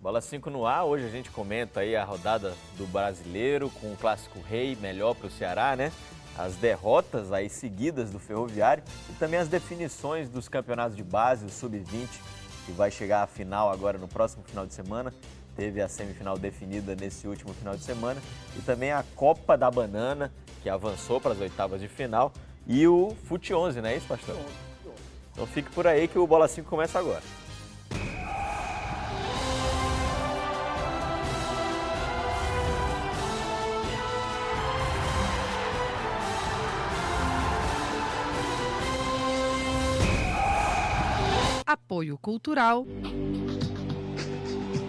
Bola 5 no ar, hoje a gente comenta aí a rodada do Brasileiro com o Clássico Rei, melhor para o Ceará, né? As derrotas aí seguidas do Ferroviário e também as definições dos campeonatos de base, o Sub-20, que vai chegar à final agora no próximo final de semana. Teve a semifinal definida nesse último final de semana e também a Copa da Banana, que avançou para as oitavas de final, e o Fute 11, não é isso, pastor? Então fique por aí que o Bola 5 começa agora. Apoio Cultural.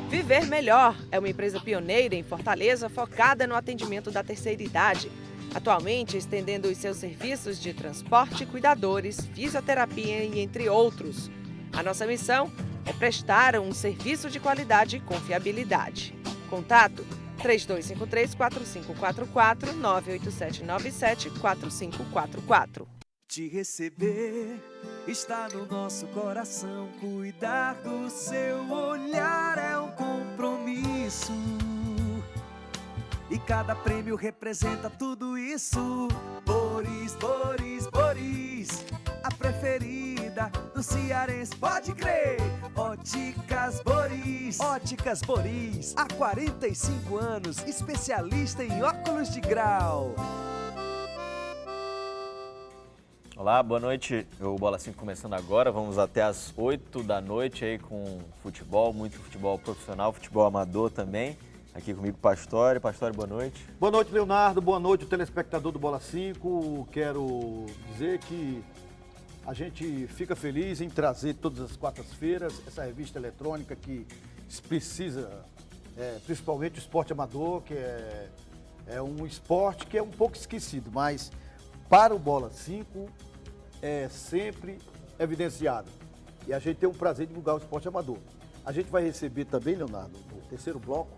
Viver Melhor é uma empresa pioneira em Fortaleza focada no atendimento da terceira idade. Atualmente, estendendo os seus serviços de transporte, cuidadores, fisioterapia e entre outros. A nossa missão é prestar um serviço de qualidade e confiabilidade. Contato 3253-4544, 98797-4544. Te receber está no nosso coração. Cuidar do seu olhar é um compromisso. E cada prêmio representa tudo isso. Boris, Boris, Boris, a preferida do cearense, pode crer. Óticas Boris. Óticas Boris, há 45 anos, especialista em óculos de grau. Olá, boa noite. O Bola 5 começando agora. Vamos até às 8 da noite aí com futebol, muito futebol profissional, futebol amador também. Aqui comigo, Pastore. Pastore, boa noite. Boa noite, Leonardo. Boa noite, o telespectador do Bola 5. Quero dizer que a gente fica feliz em trazer todas as quartas-feiras essa revista eletrônica que precisa, principalmente o esporte amador, que é um esporte que é um pouco esquecido, mas para o Bola 5 é sempre evidenciado. E a gente tem o prazer de divulgar o esporte amador. A gente vai receber também, Leonardo, no terceiro bloco,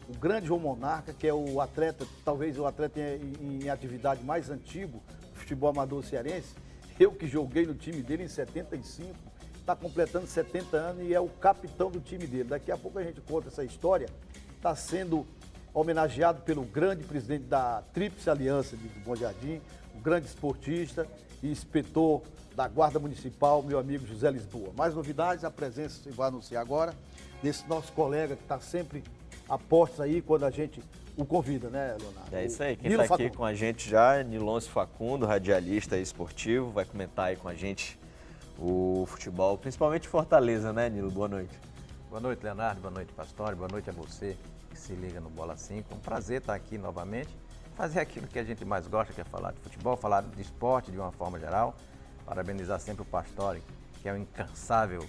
o grande João Monarca, que é o atleta, talvez o atleta em atividade mais antigo do futebol amador cearense. Eu que joguei no time dele em 75, está completando 70 anos e é o capitão do time dele. Daqui a pouco a gente conta essa história. Está sendo homenageado pelo grande presidente da Tríplice Aliança do Bom Jardim, o grande esportista e inspetor da Guarda Municipal, meu amigo José Lisboa. Mais novidades, a presença se vai anunciar agora, desse nosso colega que está sempre a postos aí quando a gente o convida, né, Leonardo? É isso aí, quem está aqui com a gente já, Niloncio Facundo, radialista e esportivo, vai comentar aí com a gente o futebol, principalmente Fortaleza, né, Nilo? Boa noite. Boa noite, Leonardo, boa noite, Pastore, boa noite a você que se liga no Bola 5. Um prazer estar aqui novamente, fazer aquilo que a gente mais gosta, que é falar de futebol, falar de esporte de uma forma geral. Parabenizar sempre o Pastore, que é um incansável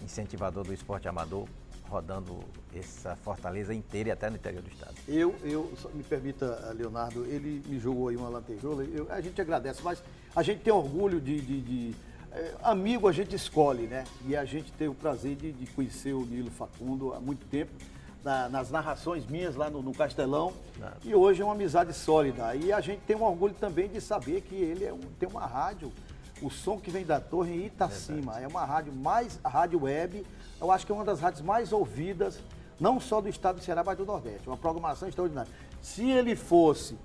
incentivador do esporte amador, rodando essa Fortaleza inteira e até no interior do estado. Só me permita, Leonardo, ele me jogou aí uma lantejola, a gente agradece, mas a gente tem orgulho amigo a gente escolhe, né? E a gente teve o prazer de conhecer o Nilo Facundo há muito tempo, nas narrações minhas lá no Castelão, e hoje é uma amizade sólida. E a gente tem um orgulho também de saber que ele tem uma rádio, o som que vem da torre em Itacima, é uma rádio web, eu acho que é uma das rádios mais ouvidas, não só do estado do Ceará, mas do Nordeste, uma programação extraordinária. Se ele fosse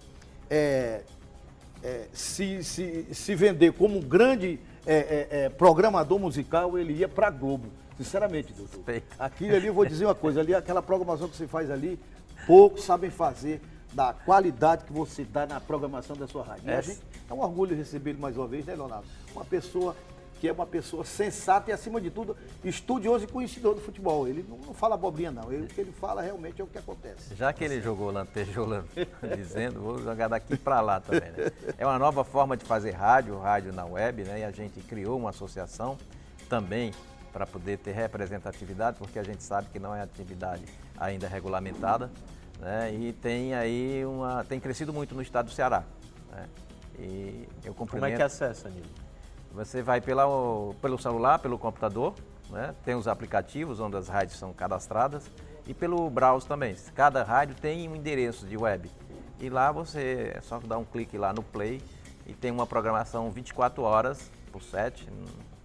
se vender como um grande programador musical, ele ia para a Globo. Sinceramente, doutor. Aquilo ali, eu vou dizer uma coisa, ali, aquela programação que você faz ali, poucos sabem fazer da qualidade que você dá na programação da sua rádio. E a gente é um orgulho receber ele mais uma vez, né, Leonardo? Uma pessoa que é uma pessoa sensata e, acima de tudo, estudioso e conhecedor do futebol. Ele não fala abobrinha, não. O que ele fala realmente é o que acontece. Já que ele jogou lantejola dizendo, vou jogar daqui para lá também, né? É uma nova forma de fazer rádio na web, né? E a gente criou uma associação também para poder ter representatividade, porque a gente sabe que não é atividade ainda regulamentada, né? E tem crescido muito no estado do Ceará, né? E eu cumprimento. Como é que acessa, Nilo? Você vai pelo celular, pelo computador, né? Tem os aplicativos onde as rádios são cadastradas e pelo browser também. Cada rádio tem um endereço de web e lá você é só dar um clique lá no play e tem uma programação 24 horas por 7.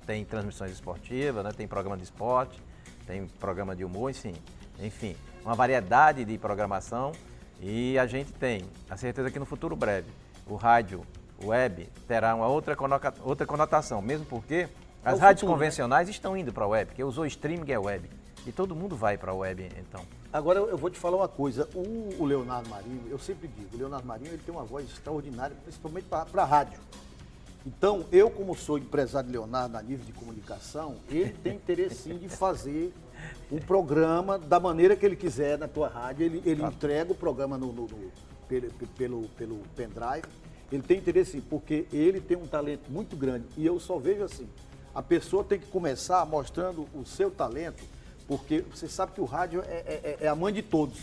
Tem transmissões esportivas, né? Tem programa de esporte, tem programa de humor, enfim, uma variedade de programação e a gente tem a certeza que no futuro breve o rádio web terá uma outra conotação, mesmo porque as rádios convencionais estão indo para a web, porque usou streaming é web e todo mundo vai para a web então. Agora eu vou te falar uma coisa, o Leonardo Marinho, eu sempre digo, o Leonardo Marinho ele tem uma voz extraordinária, principalmente para a rádio. Então, eu como sou empresário de Leonardo a nível de comunicação, ele tem interesse sim de fazer um programa da maneira que ele quiser na tua rádio, ele entrega o programa pelo pendrive, ele tem interesse sim, porque ele tem um talento muito grande e eu só vejo assim, a pessoa tem que começar mostrando o seu talento, porque você sabe que o rádio é a mãe de todos.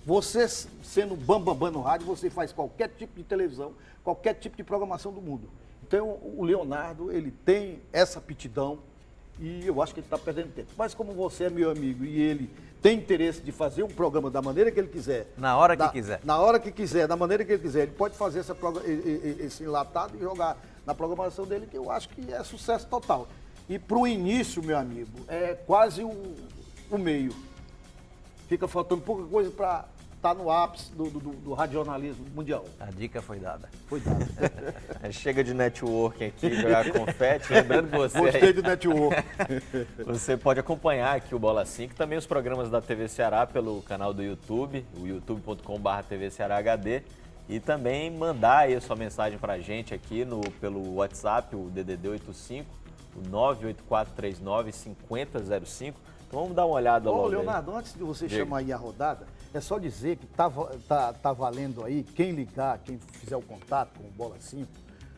Você sendo bambambam no rádio, você faz qualquer tipo de televisão, qualquer tipo de programação do mundo. Então, o Leonardo, ele tem essa aptidão e eu acho que ele está perdendo tempo. Mas como você é meu amigo e ele tem interesse de fazer um programa da maneira que ele quiser. Na hora que quiser. Na hora que quiser, da maneira que ele quiser. Ele pode fazer esse enlatado e jogar na programação dele, que eu acho que é sucesso total. E para o início, meu amigo, é quase o meio. Fica faltando pouca coisa para estar no ápice do radiojornalismo mundial. A dica foi dada. Foi dada. Chega de networking aqui, jogar confete, lembrando você. Gostei do network. Você pode acompanhar aqui o Bola 5, também os programas da TV Ceará pelo canal do YouTube, o youtube.com/TV Ceará HD, e também mandar aí a sua mensagem para a gente aqui pelo WhatsApp, o DDD 85, o 98439-5005. Então vamos dar uma olhada logo. Ô, Leonardo, antes de você chamar aí a rodada, é só dizer que tá valendo aí, quem ligar, quem fizer o contato com o Bola 5,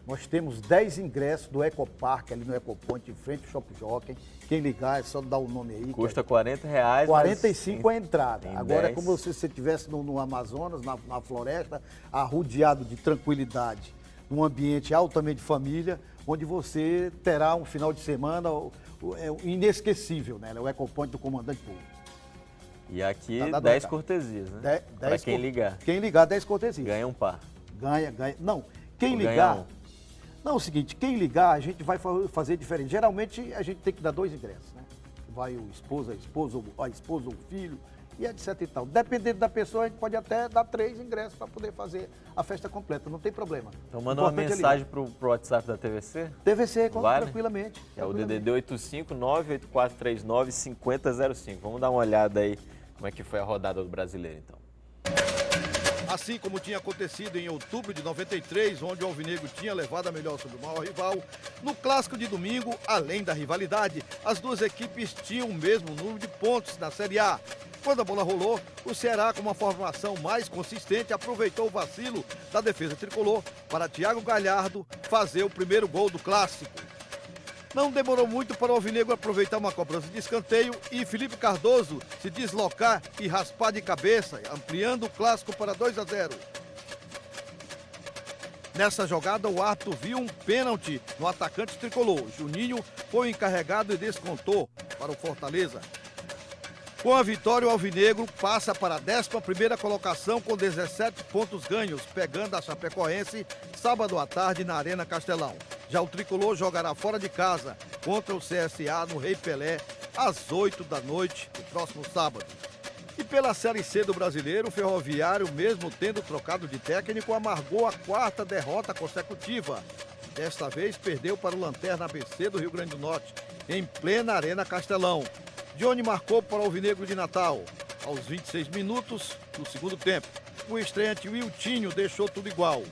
nós temos 10 ingressos do Ecopark, ali no Ecoponte, em frente ao Shopping Jockey. Quem ligar, é só dar o nome aí. Custa R$40. 45 a entrada. Agora 10. é como se você estivesse no Amazonas, na floresta, arrodeado de tranquilidade, num ambiente altamente família, onde você terá um final de semana inesquecível, né? O Ecoponte do Comandante Público. E aqui 10 cortesias, né? Para quem ligar. Quem ligar, 10 cortesias. Ganha um par. Ganha. Não, quem Ou ligar... ganha Não, é o seguinte, quem ligar, a gente vai fazer diferente. Geralmente, a gente tem que dar 2 ingressos, né? Vai o esposo, a esposa ou o filho, e etc e tal. Dependendo da pessoa, a gente pode até dar 3 ingressos para poder fazer a festa completa, não tem problema. Então manda uma mensagem pro WhatsApp da TVC. TVC, Vale? tranquilamente. É o DDD 85-98439-5005. Vamos dar uma olhada aí como é que foi a rodada do Brasileiro, então. Assim como tinha acontecido em outubro de 93, onde o Alvinegro tinha levado a melhor sobre o maior rival, no clássico de domingo, além da rivalidade, as duas equipes tinham o mesmo número de pontos na Série A. Quando a bola rolou, o Ceará, com uma formação mais consistente, aproveitou o vacilo da defesa tricolor para Thiago Galhardo fazer o primeiro gol do clássico. Não demorou muito para o Alvinegro aproveitar uma cobrança de escanteio e Felipe Cardoso se deslocar e raspar de cabeça, ampliando o clássico para 2-0. Nessa jogada, o árbitro viu um pênalti no atacante tricolor. Juninho foi encarregado e descontou para o Fortaleza. Com a vitória, o Alvinegro passa para a 11ª colocação com 17 pontos ganhos, pegando a Chapecoense sábado à tarde na Arena Castelão. Já o tricolor jogará fora de casa contra o CSA no Rei Pelé às 8 da noite do próximo sábado. E pela Série C do Brasileiro, o Ferroviário, mesmo tendo trocado de técnico, amargou a 4ª derrota consecutiva. Desta vez perdeu para o Lanterna ABC do Rio Grande do Norte, em plena Arena Castelão. Johnny marcou para o Alvinegro de Natal, aos 26 minutos do segundo tempo. O estreante Wiltinho deixou tudo igual.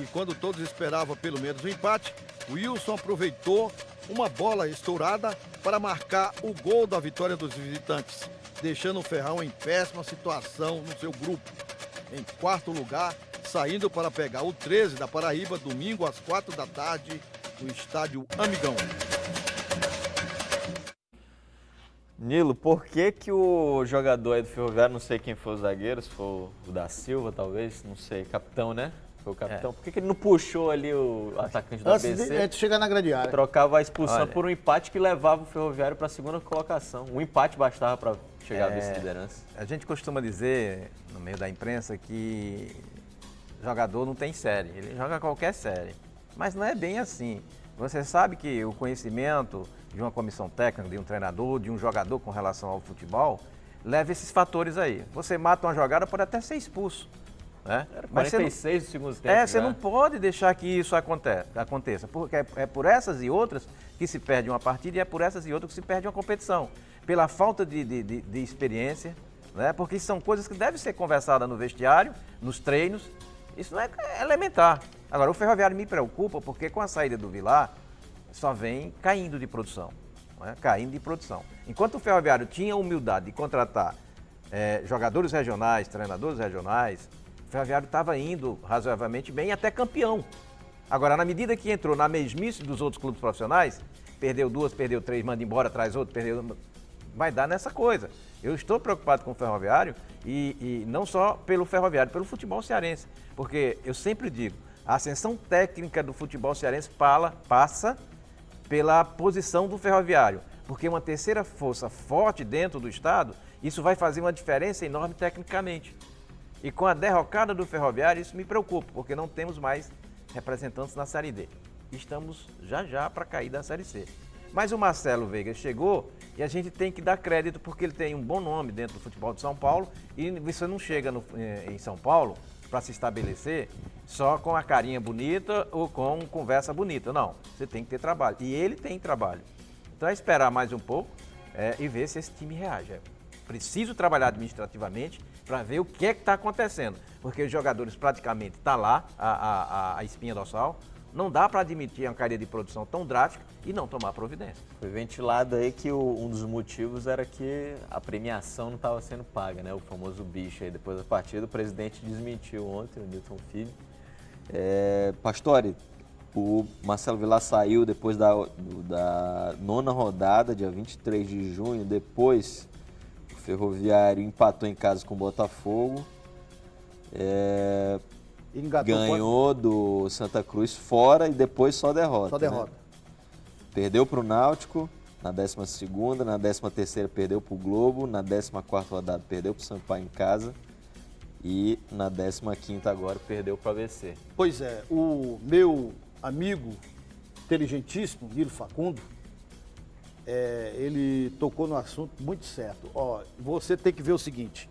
E quando todos esperavam pelo menos um empate, Wilson aproveitou uma bola estourada para marcar o gol da vitória dos visitantes, deixando o Ferrão em péssima situação no seu grupo. Em 4º lugar, saindo para pegar o 13 da Paraíba, domingo às 4 da tarde, no estádio Amigão. Nilo, por que o jogador aí do Ferroviário, não sei quem foi o zagueiro, se foi o da Silva, talvez, não sei, capitão, né? Foi o capitão. Por que ele não puxou ali o atacante do ABC? Antes de chegar na grande área. Trocava a expulsão por um empate que levava o Ferroviário para a 2ª colocação. Um empate bastava para chegar à vice-liderança. A gente costuma dizer, no meio da imprensa, que jogador não tem série. Ele joga qualquer série. Mas não é bem assim. Você sabe que o conhecimento de uma comissão técnica, de um treinador, de um jogador com relação ao futebol, leva esses fatores aí. Você mata uma jogada, pode até ser expulso. Né? Era Mas 46 do segundo tempo. você não pode deixar que isso aconteça, porque é por essas e outras que se perde uma partida e é por essas e outras que se perde uma competição. Pela falta de experiência, né? Porque são coisas que devem ser conversadas no vestiário, nos treinos. Isso não é elementar. Agora, o Ferroviário me preocupa porque com a saída do Vilar, só vem caindo de produção. Né? Caindo de produção. Enquanto o Ferroviário tinha a humildade de contratar jogadores regionais, treinadores regionais, o Ferroviário estava indo razoavelmente bem, até campeão. Agora, na medida que entrou na mesmice dos outros clubes profissionais, perdeu 2, perdeu 3, manda embora, traz outro, perdeu... Vai dar nessa coisa. Eu estou preocupado com o Ferroviário e não só pelo Ferroviário, pelo futebol cearense. Porque eu sempre digo, a ascensão técnica do futebol cearense passa pela posição do Ferroviário. Porque uma terceira força forte dentro do estado, isso vai fazer uma diferença enorme tecnicamente. E com a derrocada do Ferroviário, isso me preocupa, porque não temos mais representantes na Série D. Estamos já para cair da Série C. Mas o Marcelo Veiga chegou e a gente tem que dar crédito porque ele tem um bom nome dentro do futebol de São Paulo e você não chega em São Paulo para se estabelecer só com a carinha bonita ou com conversa bonita. Não, você tem que ter trabalho. E ele tem trabalho. Então é esperar mais um pouco e ver se esse time reage. Preciso trabalhar administrativamente para ver o que é que está acontecendo. Porque os jogadores praticamente estão lá, a espinha dorsal. Não dá para admitir uma caída de produção tão drástica e não tomar providência. Foi ventilado aí que um dos motivos era que a premiação não estava sendo paga, né? O famoso bicho aí. Depois da partida, o presidente desmentiu ontem, o Nilton Filho. Pastore, o Marcelo Vilar saiu depois da 9ª rodada, dia 23 de junho. Depois, o Ferroviário empatou em casa com o Botafogo. Ganhou do Santa Cruz fora e depois só derrota. Só derrota. Né? Perdeu para o Náutico na 12ª, na 13ª perdeu para o Globo, na 14ª rodada perdeu para o Sampaio em casa e na 15ª agora perdeu para o ABC. Pois é, o meu amigo inteligentíssimo, Nilo Facundo, ele tocou no assunto muito certo. Você tem que ver o seguinte,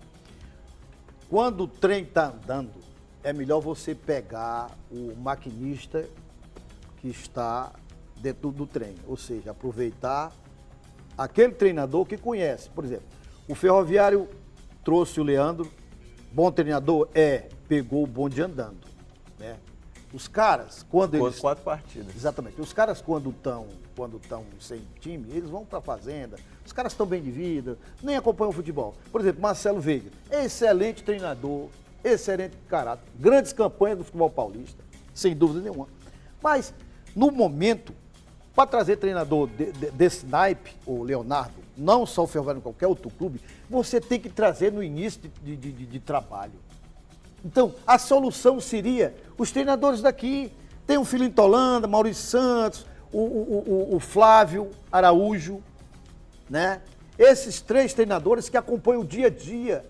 quando o trem está andando, é melhor você pegar o maquinista que está dentro do trem, ou seja, aproveitar aquele treinador que conhece. Por exemplo, o Ferroviário trouxe o Leandro, bom treinador, pegou o bonde andando, né? Os caras, quando eles... 4 partidas. Exatamente. Os caras, quando estão sem time, eles vão para a fazenda, os caras estão bem de vida, nem acompanham o futebol. Por exemplo, Marcelo Veiga, excelente treinador, excelente caráter, grandes campanhas do futebol paulista, sem dúvida nenhuma. Mas, no momento, para trazer treinador desse naipe, o Leonardo, não só o Ferroviário, qualquer outro clube, você tem que trazer no início de trabalho. Então, a solução seria os treinadores daqui. Tem o Filinto Holanda, Maurício Santos, o Flávio Araújo, né? Esses 3 treinadores que acompanham o dia a dia,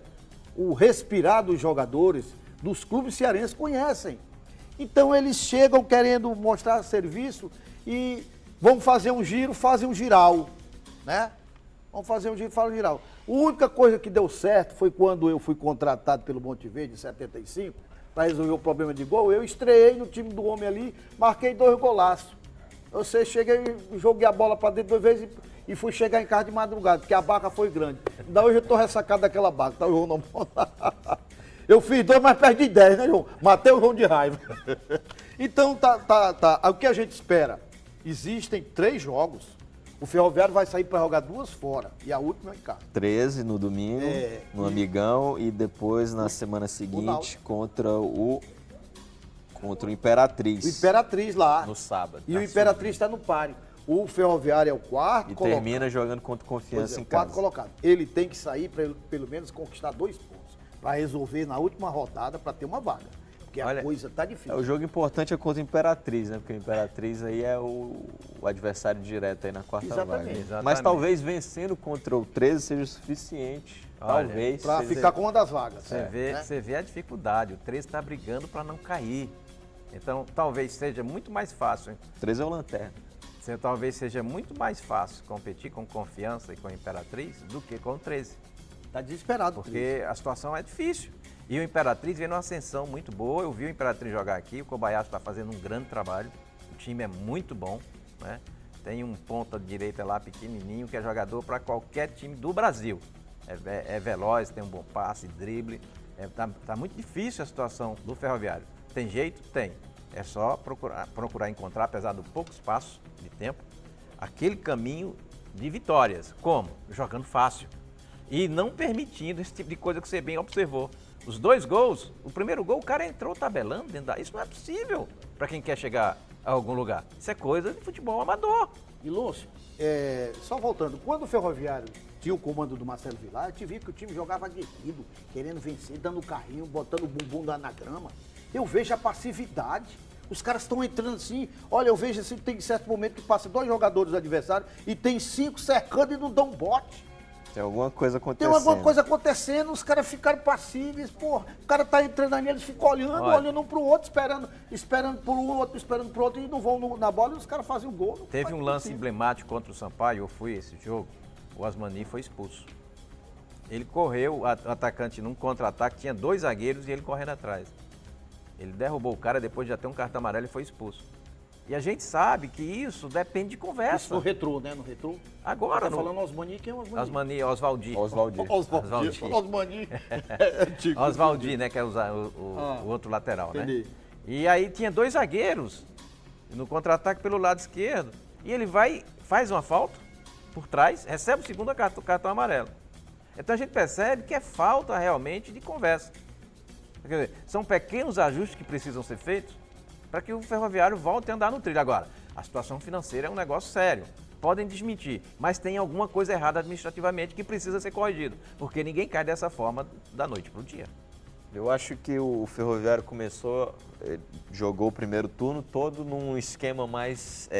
o respirar dos jogadores, dos clubes cearenses, conhecem. Então eles chegam querendo mostrar serviço e vão fazer um giro, fazem um giral, né? Vão fazer um giro, fazem um giral. A única coisa que deu certo foi quando eu fui contratado pelo Monte Verde em 75, para resolver o problema de gol, eu estreiei no time do homem ali, marquei 2 golaços. Você cheguei, joguei a bola para dentro 2 vezes e fui chegar em casa de madrugada, porque a barca foi grande. Ainda hoje eu estou ressacado daquela barca, tá, João? Não... Eu fiz 2, mas perdi 10, né, João? Matei o João de raiva. Então, tá. O que a gente espera? Existem 3 jogos. O Ferroviário vai sair para jogar 2 fora e a última é em casa. 13 no domingo, no Amigão, e depois na semana seguinte contra o Imperatriz. O Imperatriz lá. No sábado. E o Imperatriz está no páreo. O Ferroviário é o 4º e colocado. termina jogando contra o Confiança em casa. 4º colocado. Ele tem que sair para pelo menos conquistar 2 pontos. Para resolver na última rodada, para ter uma vaga. Porque a coisa tá difícil. O jogo importante é contra o Imperatriz, né? Porque o Imperatriz aí é o adversário direto aí na 4ª vaga. Exatamente. Mas talvez vencendo contra o 13 seja o suficiente. Talvez. Para ficar com uma das vagas. Você vê a dificuldade. O 13 está brigando para não cair. Então, talvez seja muito mais fácil. O 13 é o lanterna. Talvez seja muito mais fácil competir com Confiança e com Imperatriz do que com o 13. Tá desesperado. Porque a situação é difícil. E o Imperatriz vem numa ascensão muito boa. Eu vi o Imperatriz jogar aqui, o Kobayashi está fazendo um grande trabalho. O time é muito bom, né? Tem um ponta de direita lá pequenininho que é jogador para qualquer time do Brasil. É veloz, tem um bom passe, drible. Tá muito difícil a situação do Ferroviário. Tem jeito? Tem. É só procurar encontrar, apesar do pouco espaço de tempo, aquele caminho de vitórias. Como? Jogando fácil. E não permitindo esse tipo de coisa que você bem observou. Os 2 gols, o primeiro gol, o cara entrou tabelando dentro da... Isso não é possível para quem quer chegar a algum lugar. Isso é coisa de futebol amador. E Lúcio, só voltando, quando o Ferroviário tinha o comando do Marcelo Vilar, eu te vi que o time jogava aguerrido, querendo vencer, dando carrinho, botando o bumbum na grama. Eu vejo a passividade. Os caras estão entrando assim. Olha, eu vejo assim, tem certo momento que passa 2 jogadores adversários e tem 5 cercando e não dão bote. Tem alguma coisa acontecendo. Tem alguma coisa acontecendo, os caras ficaram passíveis, porra. O cara tá entrando ali, eles ficam olhando um pro outro, esperando por um, esperando pro outro, e não vão na bola e os caras fazem o gol. Teve um lance emblemático contra o Sampaio, eu fui esse jogo, o Asmani foi expulso. Ele correu, o atacante num contra-ataque, tinha 2 zagueiros e ele correndo atrás. Ele derrubou o cara, depois de já ter um cartão amarelo e foi expulso. E a gente sabe que isso depende de conversa. Isso no retrô, né? No retrô. Agora, tá falando Osmani, quem é o Osmani? Osmani, Osvaldi. Osmani. Osvaldi, né? Que é o outro lateral, entendi. Né? E aí tinha 2 zagueiros no contra-ataque pelo lado esquerdo. E ele faz uma falta por trás, recebe o segundo cartão amarelo. Então a gente percebe que é falta realmente de conversa. Quer dizer, são pequenos ajustes que precisam ser feitos para que o Ferroviário volte a andar no trilho. Agora, a situação financeira é um negócio sério. Podem desmentir, mas tem alguma coisa errada administrativamente que precisa ser corrigido, porque ninguém cai dessa forma da noite para o dia. Eu acho que o Ferroviário jogou o primeiro turno todo num esquema mais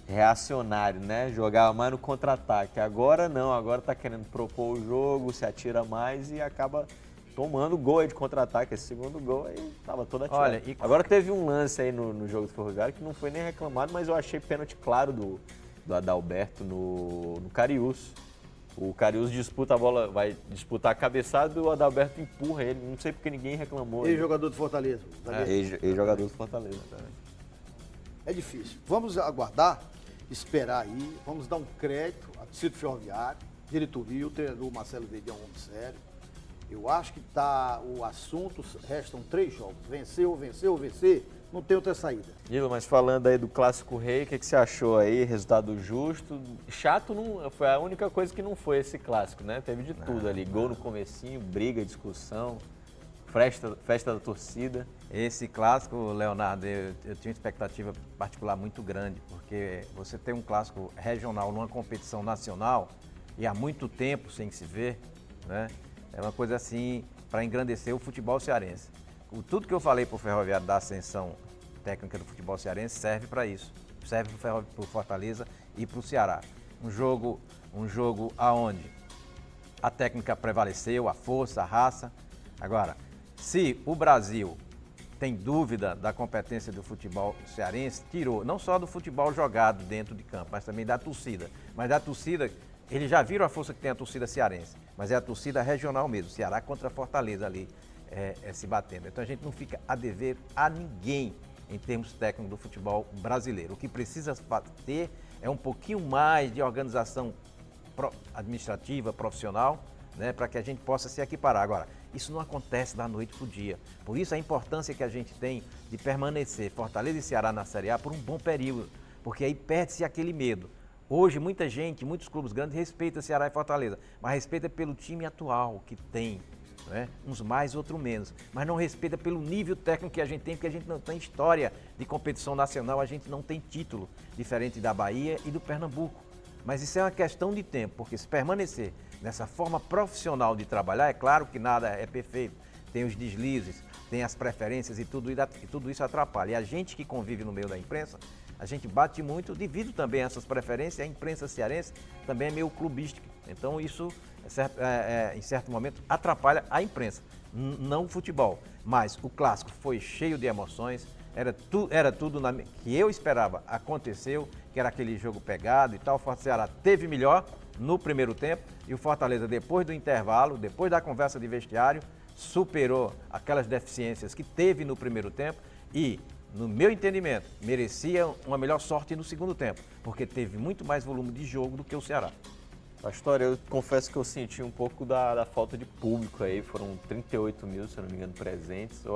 reacionário, né? Jogava mais no contra-ataque. Agora não, agora está querendo propor o jogo, se atira mais e acaba tomando gol aí de contra-ataque. Esse segundo gol aí tava todo atirado. Olha, agora teve um lance aí no jogo do Ferroviário que não foi nem reclamado, mas eu achei pênalti claro do Adalberto no Cariús. O Cariús disputa a bola, vai disputar a cabeçada e o Adalberto empurra ele. Não sei porque ninguém reclamou. Ex-jogador do Fortaleza. Ex-jogador do Fortaleza. É difícil. Vamos aguardar, esperar aí. Vamos dar um crédito à torcida do Ferroviário, diretoria, o treinador Marcelo Verde é um homem sério. Eu acho que o assunto, restam 3 jogos. Vencer ou vencer, não tem outra saída. Nilo, mas falando aí do Clássico Rei, o que você achou aí? Resultado justo? Chato não, foi a única coisa que não foi esse clássico, né? Teve de tudo ali, gol no comecinho, briga, discussão, festa da torcida. Esse clássico, Leonardo, eu tinha uma expectativa particular muito grande, porque você tem um clássico regional numa competição nacional e há muito tempo sem se ver, né? É uma coisa assim para engrandecer o futebol cearense. Tudo que eu falei para o Ferroviário da ascensão técnica do futebol cearense serve para isso. Serve para o Fortaleza e para o Ceará. Um jogo aonde a técnica prevaleceu, a força, a raça. Agora, se o Brasil tem dúvida da competência do futebol cearense, tirou não só do futebol jogado dentro de campo, mas também da torcida. Mas da torcida, eles já viram a força que tem a torcida cearense, mas é a torcida regional mesmo, Ceará contra Fortaleza ali se batendo. Então a gente não fica a dever a ninguém em termos técnicos do futebol brasileiro. O que precisa ter é um pouquinho mais de organização administrativa, profissional, né, para que a gente possa se equiparar. Agora, isso não acontece da noite para o dia. Por isso a importância que a gente tem de permanecer Fortaleza e Ceará na Série A por um bom período, porque aí perde-se aquele medo. Hoje, muita gente, muitos clubes grandes respeitam Ceará e Fortaleza, mas respeita pelo time atual que tem, né? Uns mais, outros menos. Mas não respeita pelo nível técnico que a gente tem, porque a gente não tem história de competição nacional, a gente não tem título, diferente da Bahia e do Pernambuco. Mas isso é uma questão de tempo, porque se permanecer nessa forma profissional de trabalhar, é claro que nada é perfeito, tem os deslizes, tem as preferências e tudo isso atrapalha. E a gente que convive no meio da imprensa, a gente bate muito devido também a essas preferências. A imprensa cearense também é meio clubística. Então isso, em certo momento, atrapalha a imprensa, não o futebol. Mas o clássico foi cheio de emoções, Era tudo que eu esperava. Aconteceu, que era aquele jogo pegado e tal. O Ceará teve melhor no primeiro tempo e o Fortaleza, depois do intervalo, depois da conversa de vestiário, superou aquelas deficiências que teve no primeiro tempo e, no meu entendimento, merecia uma melhor sorte no segundo tempo, porque teve muito mais volume de jogo do que o Ceará. Pastor, eu confesso que eu senti um pouco da falta de público aí, foram 38 mil, se eu não me engano, presentes. Eu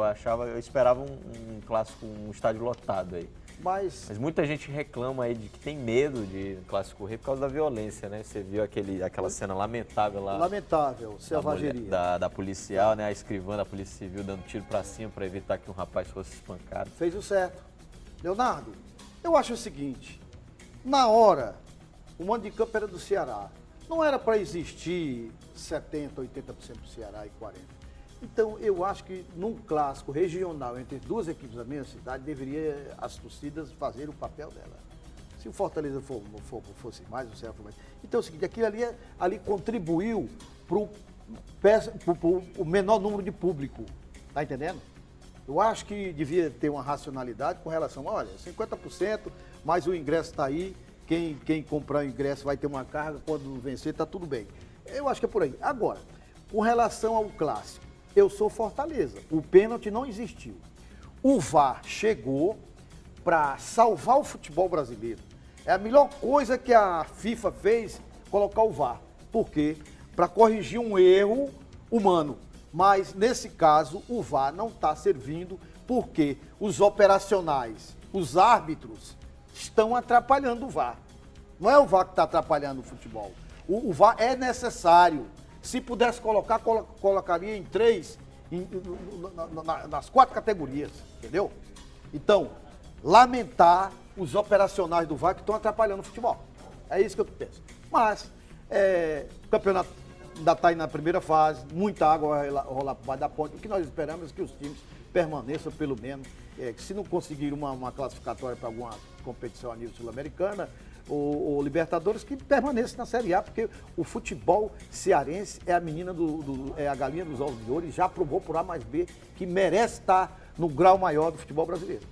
esperava um clássico, um estádio lotado aí. Mas muita gente reclama aí de que tem medo de Clássico Rei por causa da violência, né? Você viu aquela cena lamentável lá. Lamentável, selvageria. Da policial, né? A escrivã da Polícia Civil dando tiro pra cima para evitar que um rapaz fosse espancado. Fez o certo. Leonardo, eu acho o seguinte, na hora, o mando de campo era do Ceará. Não era para existir 70%, 80% do Ceará e 40%. Então, eu acho que num clássico regional entre duas equipes da mesma cidade, deveria as torcidas fazer o papel dela. Se o Fortaleza fosse mais, o Ceará fosse mais. Então é o seguinte, aquilo ali contribuiu para o menor número de público. Tá entendendo? Eu acho que devia ter uma racionalidade com relação, olha, 50%, mas o ingresso está aí. Quem comprar o ingresso vai ter uma carga, quando vencer está tudo bem. Eu acho que é por aí. Agora, com relação ao clássico, eu sou Fortaleza. O pênalti não existiu. O VAR chegou para salvar o futebol brasileiro. É a melhor coisa que a FIFA fez, colocar o VAR. Por quê? Para corrigir um erro humano. Mas, nesse caso, o VAR não está servindo porque os operacionais, os árbitros, estão atrapalhando o VAR. Não é o VAR que está atrapalhando o futebol. O VAR é necessário. Se pudesse colocar, colocaria em 3, nas 4 categorias, entendeu? Então, lamentar os operacionais do VAR que estão atrapalhando o futebol. É isso que eu penso. Mas, o campeonato ainda está aí na primeira fase, muita água vai rolar por baixo da ponte. O que nós esperamos é que os times permaneçam, pelo menos, se não conseguir uma classificatória para alguma competição a nível sul-americana, ou Libertadores, que permaneça na Série A, porque o futebol cearense é a menina é a galinha dos ovos de ouro e já provou por A mais B que merece estar no grau maior do futebol brasileiro.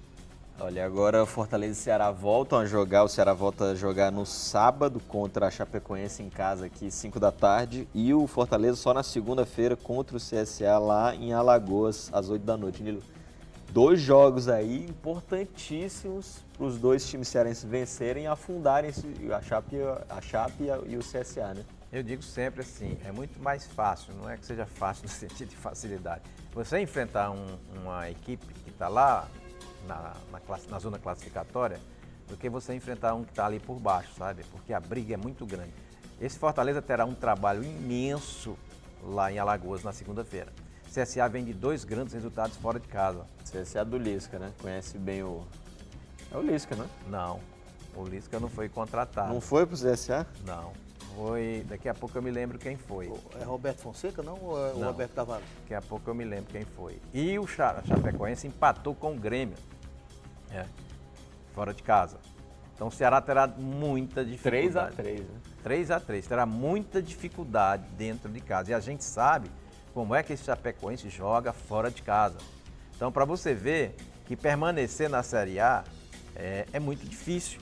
Olha, agora o Fortaleza e o Ceará voltam a jogar, o Ceará volta a jogar no sábado contra a Chapecoense em casa aqui, 5 da tarde, e o Fortaleza só na segunda-feira contra o CSA lá em Alagoas, às 8 da noite, Nilo. 2 jogos aí importantíssimos para os dois times cearenses vencerem e afundarem a Chape e o CSA, né? Eu digo sempre assim, é muito mais fácil, não é que seja fácil no sentido de facilidade. Você enfrentar uma equipe que está lá na zona classificatória, do que você enfrentar um que está ali por baixo, sabe? Porque a briga é muito grande. Esse Fortaleza terá um trabalho imenso lá em Alagoas na segunda-feira. CSA vem de 2 grandes resultados fora de casa. CSA do Lisca, né? Conhece bem o... É o Lisca, né? Não, o Lisca não foi contratado. Não foi pro CSA? Não. Foi... Daqui a pouco eu me lembro quem foi. É Roberto Fonseca, não? Ou é o Roberto Carvalho? Daqui a pouco eu me lembro quem foi. E o Chapecoense empatou com o Grêmio. Fora de casa. Então o Ceará terá muita dificuldade. 3-3, né? 3-3. Terá muita dificuldade dentro de casa. E a gente sabe como é que esse Chapecoense joga fora de casa. Então, para você ver que permanecer na Série A é muito difícil,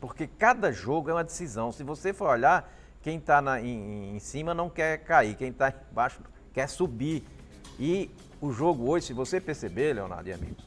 porque cada jogo é uma decisão. Se você for olhar, quem está em cima não quer cair, quem está embaixo quer subir. E o jogo hoje, se você perceber, Leonardo e amigos,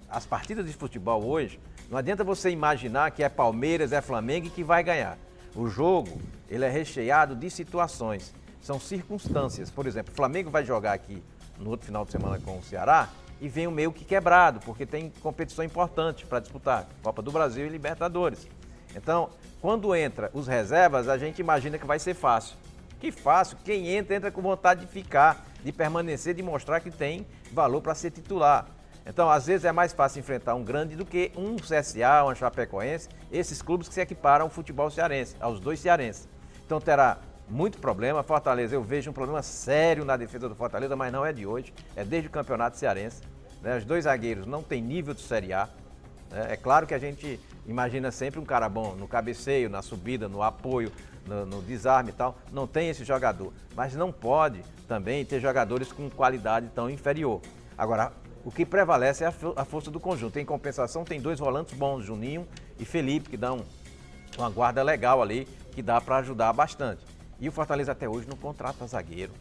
as partidas de futebol hoje, não adianta você imaginar que é Palmeiras, é Flamengo e que vai ganhar. O jogo, ele é recheado de situações. São circunstâncias. Por exemplo, o Flamengo vai jogar aqui no outro final de semana com o Ceará e vem o meio que quebrado, porque tem competição importante para disputar, Copa do Brasil e Libertadores. Então, quando entra os reservas, a gente imagina que vai ser fácil. Que fácil, quem entra com vontade de ficar, de permanecer, de mostrar que tem valor para ser titular. Então, às vezes é mais fácil enfrentar um grande do que um CSA, um Chapecoense, esses clubes que se equiparam ao futebol cearense, aos dois cearenses. Então terá muito problema. Fortaleza, eu vejo um problema sério na defesa do Fortaleza, mas não é de hoje, é desde o campeonato cearense. Os 2 zagueiros não têm nível de Série A. É claro que a gente imagina sempre um cara bom no cabeceio, na subida, no apoio, no desarme e tal. Não tem esse jogador, mas não pode também ter jogadores com qualidade tão inferior. Agora, O que prevalece é a força do conjunto. Em compensação, tem 2 volantes bons, Juninho e Felipe, que dão uma guarda legal ali, que dá para ajudar bastante. E o Fortaleza até hoje não contrata zagueiro.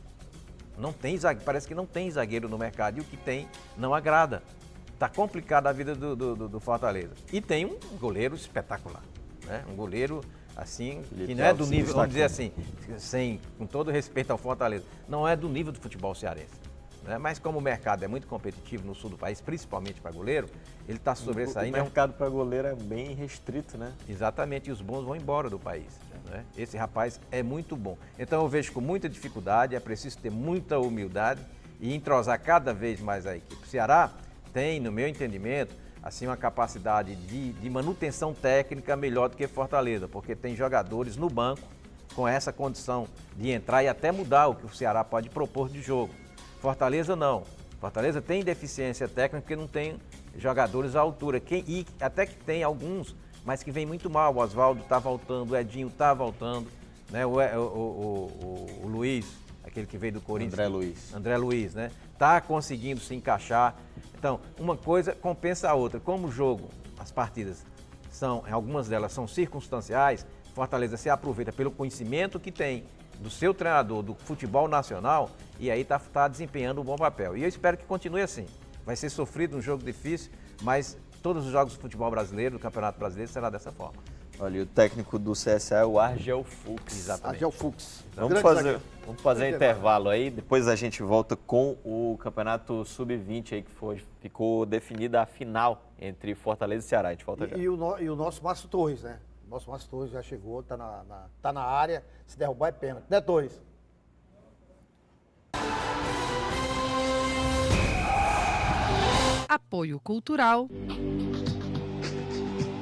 Não tem zagueiro, parece que não tem zagueiro no mercado e o que tem não agrada. Está complicada a vida do Fortaleza. E tem um goleiro espetacular, né? Um goleiro assim, que não é do nível, vamos dizer assim, com todo respeito ao Fortaleza, não é do nível do futebol cearense. Né? Mas como o mercado é muito competitivo no sul do país, principalmente para goleiro, ele está sobressaindo. O mercado para goleiro é bem restrito, né? Exatamente, e os bons vão embora do país. Né? Esse rapaz é muito bom. Então eu vejo com muita dificuldade, é preciso ter muita humildade e entrosar cada vez mais a equipe. O Ceará tem, no meu entendimento, assim, uma capacidade de manutenção técnica melhor do que Fortaleza, porque tem jogadores no banco com essa condição de entrar e até mudar o que o Ceará pode propor de jogo. Fortaleza não. Fortaleza tem deficiência técnica porque não tem jogadores à altura. E até que tem alguns, mas que vem muito mal. O Oswaldo está voltando, o Edinho está voltando, né? O Luiz, aquele que veio do Corinthians. André Luiz, né? Está conseguindo se encaixar. Então, uma coisa compensa a outra. Como o jogo, as partidas, algumas delas são circunstanciais, Fortaleza se aproveita pelo conhecimento que tem do seu treinador, do futebol nacional, e aí está desempenhando um bom papel. E eu espero que continue assim. Vai ser sofrido um jogo difícil, mas todos os jogos do futebol brasileiro, do Campeonato Brasileiro, será dessa forma. Olha, o técnico do CSA é o Argel Fux. Exatamente. Argel Fux. Vamos fazer um intervalo aí, depois a gente volta com o Campeonato Sub-20 aí, que ficou definida a final entre Fortaleza e Ceará. A gente volta já. E o nosso Márcio Torres, né? O nosso Márcio Torres já chegou, tá na área, se derrubar é pênalti. Né, Torres? Apoio Cultural.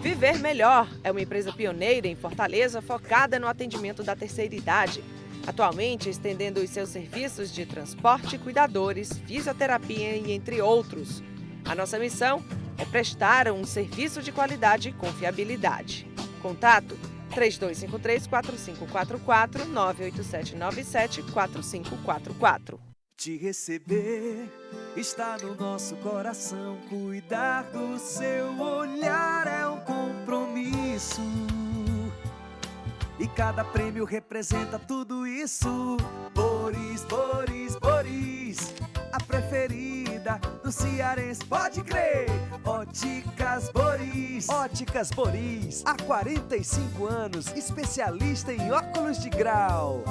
Viver Melhor é uma empresa pioneira em Fortaleza focada no atendimento da terceira idade. Atualmente, estendendo os seus serviços de transporte, cuidadores, fisioterapia e entre outros. A nossa missão é prestar um serviço de qualidade e confiabilidade. Contato 3253-4544, 98797-4544. Te receber está no nosso coração. Cuidar do seu olhar é um compromisso. E cada prêmio representa tudo isso. Boris, Boris, Boris, a preferida do cearense, pode crer. Óticas Boris. Óticas Boris, há 45 anos, especialista em óculos de grau.